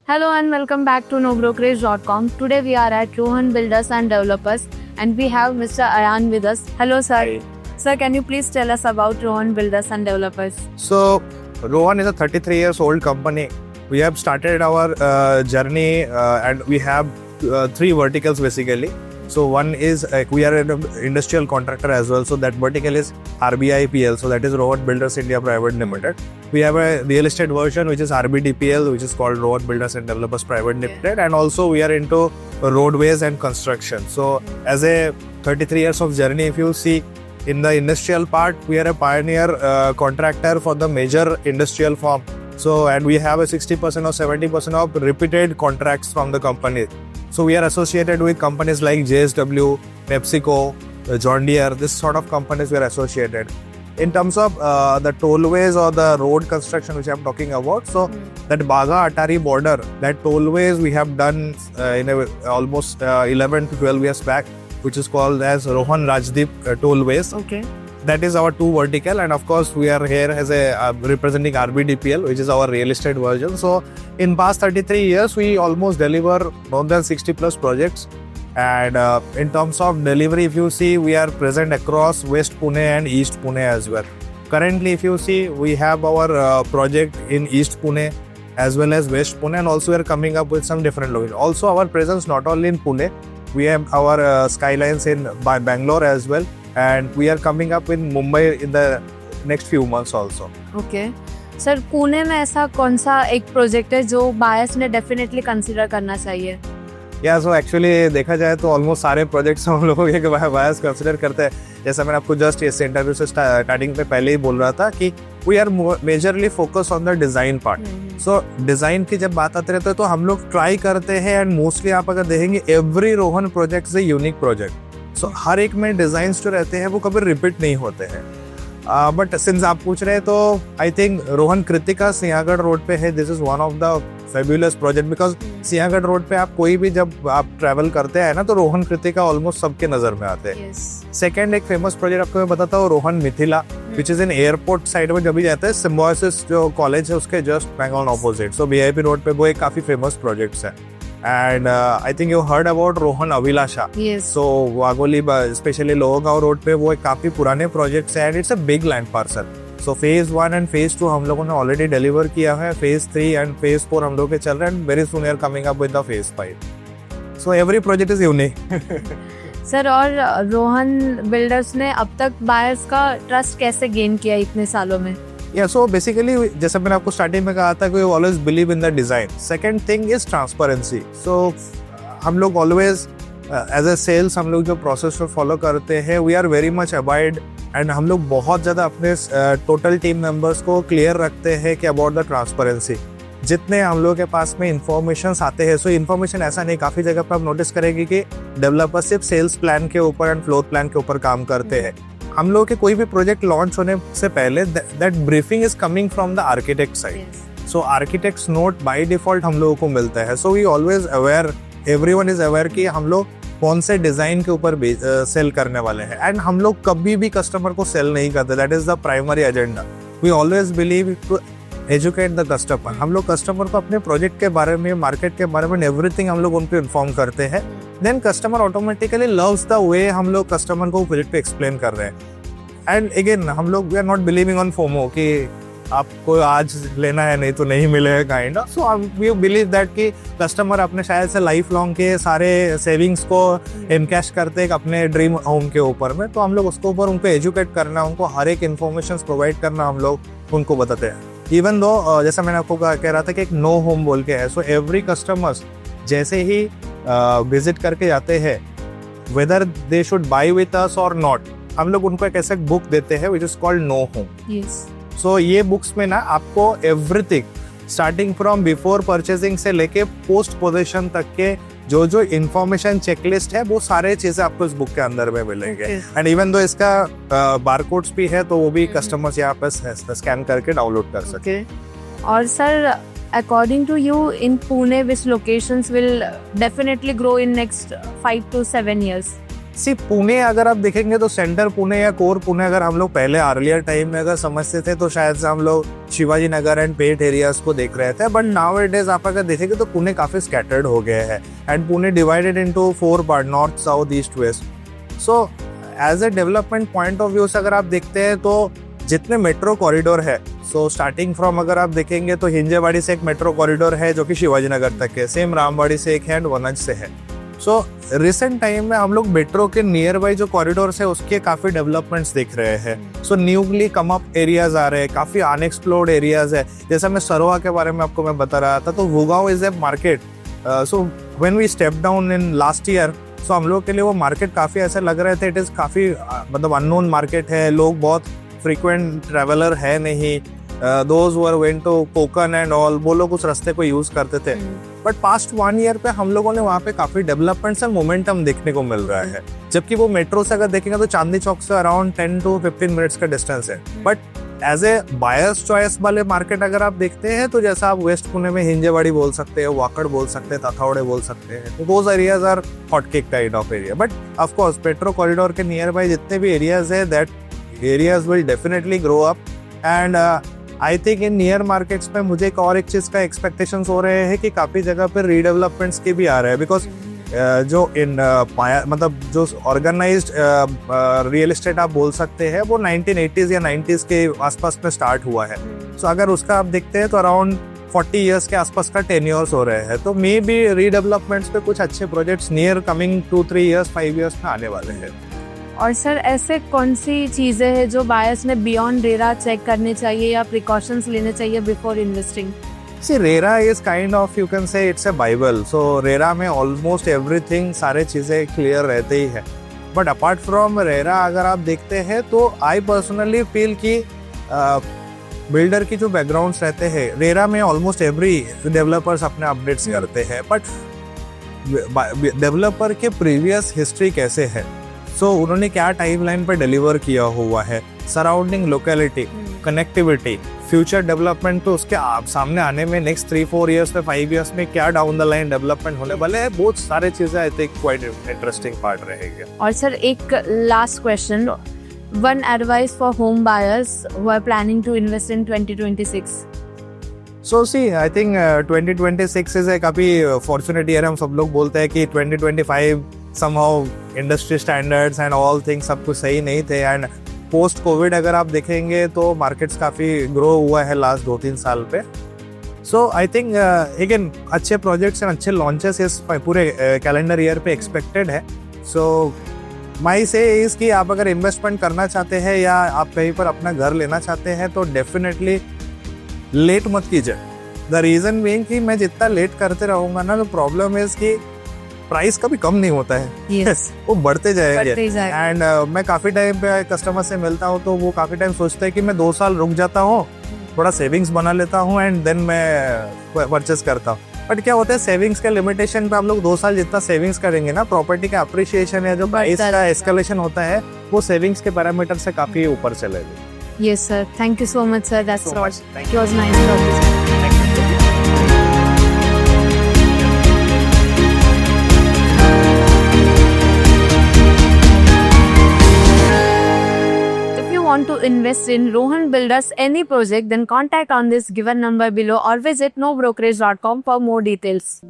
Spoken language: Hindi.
Hello and welcome back to nobrokerage.com. Today we are at Rohan Builders and Developers and we have Mr. Ayan with us. Hello sir. Hi. Sir, can you please tell us about Rohan Builders and Developers? So, Rohan is a 33 years old company. We have started our journey and we have three verticals basically. So one is we are an industrial contractor as well. So that vertical is RBIPL. So that is Rohan Builders India Private Limited. We have a real estate version which is RBDPL, which is called Rohan Builders and Developers Private Limited. And also we are into roadways and construction. So as a 33 years of journey, if you see in the industrial part, we are a pioneer contractor for the major industrial firm. So and we have a 60% or 70% of repeated contracts from the company. So we are associated with companies like JSW, PepsiCo, John Deere, this sort of companies we are associated. In terms of the tollways or the road construction which I am talking about, so that Baga-Atari border, that tollways we have done almost 11 to 12 years back, which is called as Rohan Rajdeep tollways. Okay. That is our two vertical, and of course we are here as a representing RBDPL, which is our real estate version. So in past 33 years, we almost deliver more than 60 plus projects. And in terms of delivery, if you see, we are present across West Pune and East Pune as well. Currently, if you see, we have our project in East Pune as well as West Pune, and also we are coming up with some different locations. Also, our presence not only in Pune, we have our skylines in Bangalore as well. And we are coming up in Mumbai in the next few months also. Okay. Sir Pune में ऐसा कौन सा एक प्रोजेक्ट है जो बायर्स ने डेफिनेटली कंसीडर करना चाहिए? या सो एक्चुअली देखा जाए तो ऑलमोस्ट सारे प्रोजेक्ट्स हम लोगों के बायर्स कंसीडर करते हैं. जैसा मैंने आपको जस्ट इस इंटरव्यू से स्टार्टिंग पे पहले ही बोल रहा था कि we are majorly focus on the design part. So design की जब बात आती रहती है तो हम लोग ट्राई करते हैं, एंड मोस्टली आप अगर देखेंगे every Rohan project is a unique project. So हर एक में डिजाइन्स जो रहते हैं वो कभी रिपीट नहीं होते हैं. बट सिंस आप पूछ रहे हैं तो I think Rohan Kritika Sinhagad road पे है. This is one of the fabulous project because Sinhagad road पे आप कोई भी जब आप ट्रैवल करते हैं ना तो रोहन कृतिका ऑलमोस्ट सबके नजर में आते हैं. सेकेंड एक फेमस प्रोजेक्ट आपको मैं बताता हूँ, Rohan Mithila, which is in airport side में जब भी जाते हैं, सिम्बोसिस जो कॉलेज है उसके जस्ट बैंगलोर ऑपोजिट. सो VIP रोड पे वो एक काफी फेमस प्रोजेक्ट्स है. And I think you heard about Rohan Abhilasha. Yes. So Wagoli, especially Lohagaon road पे वो एक काफी पुराने प्रोजेक्ट्स हैं, and it's a big land parcel. So phase 1 and phase 2 हम लोगों ने ऑलरेडी डिलीवर किया है. phase 3 and phase 4 हम लोग के चल रहे हैं, and very soon we are coming up with the phase 5. So every project is unique. Sir और रोहन बिल्डर्स ने अब तक बायर्स का ट्रस्ट कैसे गेन किया इतने सालों में? Yeah, so basically जैसे मैंने आपको स्टार्टिंग में कहा था कि we always believe in the design. Second thing is transparency. So हम लोग always as a sales हम लोग जो प्रोसेस को फॉलो करते हैं, we are very much abide, and हम लोग बहुत ज़्यादा अपने टोटल टीम मेंबर्स को क्लियर रखते हैं कि अबाउट द ट्रांसपेरेंसी. जितने हम लोगों के पास में इन्फॉर्मेशन आते हैं, सो इन्फॉर्मेशन ऐसा नहीं, काफ़ी जगह पर आप नोटिस करेंगे कि डेवलपर सिर्फ सेल्स प्लान के ऊपर एंड फ्लोर प्लान के ऊपर काम करते हैं. हम लोग के कोई भी प्रोजेक्ट लॉन्च होने से पहले that briefing is coming from the architect side. So architects note by default हम लोगों को मिलता है. So we always aware, everyone is aware कि हम लोग कौन से डिजाइन के ऊपर सेल करने वाले हैं. एंड हम लोग कभी भी कस्टमर को सेल नहीं करते. That is the primary agenda. We always believe to educate the customer. हम लोग कस्टमर को अपने प्रोजेक्ट के बारे में, मार्केट के बारे में, एवरीथिंग हम लोग उनको इन्फॉर्म करते हैं. Then customer automatically loves the way हम लोग कस्टमर को प्रोजेक्ट पे एक्सप्लेन कर रहे हैं. एंड अगेन हम लोग we are not believing on FOMO कि आपको आज लेना है नहीं तो नहीं मिलेगा kind of. So we believe that कि कस्टमर अपने शायद से लाइफ लॉन्ग के सारे सेविंग्स को इनकैश करते हैं अपने ड्रीम होम के ऊपर में. तो हम लोग उसके ऊपर उनको एजुकेट करना, उनको हर एक इन्फॉर्मेशन प्रोवाइड करना हम लोग उनको बताते हैं. इवन दो जैसा मैंने आपको कह रहा था कि एक नो होम बोल के है. सो एवरी कस्टमर्स जैसे ही विजिट करके जाते हैं, whether they should by with us और नॉट, हम लोग उनको एक ऐसे बुक देते हैं which is called no home. So ये बुक्स में ना आपको everything starting from before purchasing से लेके पोस्ट पोजीशन तक के जो जो इन्फॉर्मेशन चेकलिस्ट है वो सारे चीजें आपको इस बुक के अंदर में मिलेंगे. एंड इवन दो इसका बारकोड्स भी है तो वो भी कस्टमर्स यहाँ पे स्कैन करके डाउनलोड कर सकते हैं. और sir according to you, in Pune which locations will definitely grow in next 5 to 7 years? सी पुणे अगर आप देखेंगे तो सेंटर पुणे या कोर पुणे अगर हम लोग पहले अर्लियर टाइम में अगर समझते थे तो शायद से हम लोग Shivaji Nagar and pet areas को देख रहे थे, बट नाउ इट इज आप अगर देखेंगे तो पुणे काफ़ी स्कैटर्ड हो गया है and Pune divided into 4 part, north south east west. So as a development point of view से अगर आप देखते हैं तो जितने मेट्रो कॉरिडोर है, सो स्टार्टिंग फ्रॉम अगर आप देखेंगे तो हिंजेवाड़ी से एक मेट्रो कॉरिडोर है जो कि शिवाजी नगर तक है, सेम रामबाड़ी से एक है एंड वनज से है। सो रिसेंट टाइम में हम लोग मेट्रो के नियर बाई जो कॉरिडोर्स है उसके काफ़ी डेवलपमेंट्स देख रहे हैं। सो न्यूली कम अप एरियाज आ रहे हैं, काफ़ी अनएक्सप्लोर्ड एरियाज है। जैसा मैं सरवा के बारे में आपको मैं बता रहा था, तो Bhugaon is a market. So when we step down in last year, so हम लोग के लिए वो मार्केट काफ़ी ऐसे लग रहे थे, इट इज़ काफ़ी मतलब अननोन मार्केट है, लोग बहुत फ्रीक्वेंट ट्रैवलर है नहीं। Those were went to Konkan and all, वो लोग उस रास्ते को यूज करते थे। बट पास्ट 1 ईयर पे हम लोगों ने वहाँ पे काफी डेवलपमेंट्स एंड मोमेंटम देखने को मिल रहा है। जबकि वो मेट्रो से अगर देखेंगे तो चांदनी चौक से अराउंड 10 to 15 मिनट्स का डिस्टेंस है। But as a buyer's choice वाले मार्केट अगर आप देखते हैं तो जैसा आप वेस्ट पुणे में हिंजेवाड़ी बोल सकते हैं, वाकड़ बोल सकते हैं, तथावड़े बोल सकते हैं, तो those areas are hotcake kind of area. But of course metro corridor के नियर बाई जितने भी एरियाज है, that areas will definitely grow up and I think in near markets में मुझे एक चीज़ का एक्सपेक्टेशंस हो रहे हैं कि काफ़ी जगह पर रीडेवलपमेंट्स के भी आ रहे हैं। बिकॉज जो इन मतलब जो ऑर्गेनाइज्ड रियल एस्टेट आप बोल सकते हैं वो 1980s या 90s के आसपास में स्टार्ट हुआ है। सो अगर उसका आप देखते हैं तो अराउंड 40 इयर्स के आसपास का टेन्योर्स हो रहे हैं। तो मे बी रीडेवलपमेंट्स पे कुछ अच्छे projects near coming 2-3 years 5 years में आने वाले हैं। और सर ऐसे कौन सी चीज़ें हैं जो बायर्स ने बियॉन्ड रेरा चेक करने चाहिए या प्रिकॉशंस लेने चाहिए before investing? See, RERA is kind of, you can say it's a Bible. So RERA में almost everything, सारे चीज़ें क्लियर रहते ही है। बट अपार्ट फ्रॉम RERA अगर आप देखते हैं तो आई पर्सनली फील कि बिल्डर की जो बैकग्राउंड्स रहते हैं, RERA में ऑलमोस्ट एवरी डेवलपर्स अपने अपडेट्स करते हैं, बट डेवलपर के प्रीवियस हिस्ट्री कैसे है, सो उन्होंने क्या टाइमलाइन पर डिलीवर किया हुआ है, surrounding locality, connectivity, future development, तो उसके आप सामने आने में नेक्स्ट 3-4 इयर्स में 5 इयर्स में क्या डाउन द लाइन डेवलपमेंट होने वाले हैं, बहुत सारे चीजें I think quite interesting part रहेंगे। और सर एक last question, one advice for home buyers who are planning to invest in 2026? So see I think 2026 is a काफी फॉर्चुनेट ईयर। हम सब लोग बोलते हैं कि 2025 somehow industry standards and all things सब कुछ सही नहीं थे, एंड पोस्ट कोविड अगर आप देखेंगे तो मार्केट्स काफ़ी ग्रो हुआ है लास्ट 2-3 साल पे। सो आई थिंक अगेन अच्छे प्रोजेक्ट्स एंड अच्छे लॉन्चेस इस पूरे कैलेंडर ईयर पे एक्सपेक्टेड है। सो माई से इस कि आप अगर इन्वेस्टमेंट करना चाहते हैं या आप कहीं पर अपना घर लेना चाहते हैं तो डेफिनेटली लेट मत कीजिए। द रीज़न बीइंग कि मैं जितना लेट करते रहूँगा ना, तो प्रॉब्लम इज कि प्राइस कभी कम नहीं होता है। Yes. वो बढ़ते जाएंगे। जाएगा। एंड मैं काफ़ी टाइम पे कस्टमर से मिलता हूँ तो वो काफ़ी टाइम सोचते हैं कि मैं 2 साल रुक जाता हूँ, थोड़ा सेविंग्स बना लेता हूँ एंड देन मैं परचेस करता हूँ। बट क्या होता है, सेविंग्स के लिमिटेशन पे हम लोग 2 साल जितना सेविंग्स करेंगे ना, प्रॉपर्टी का अप्रिशिएशन या जो प्राइस का एस्केलेशन होता है वो सेविंग्स के पैरामीटर से काफ़ी ऊपर चलेगा। Yes sir, thank you so much sir, that's So all. much. Thank It was nice talking to you. If you want to invest in Rohan Builders any project, then contact on this given number below or visit nobrokerage.com for more details.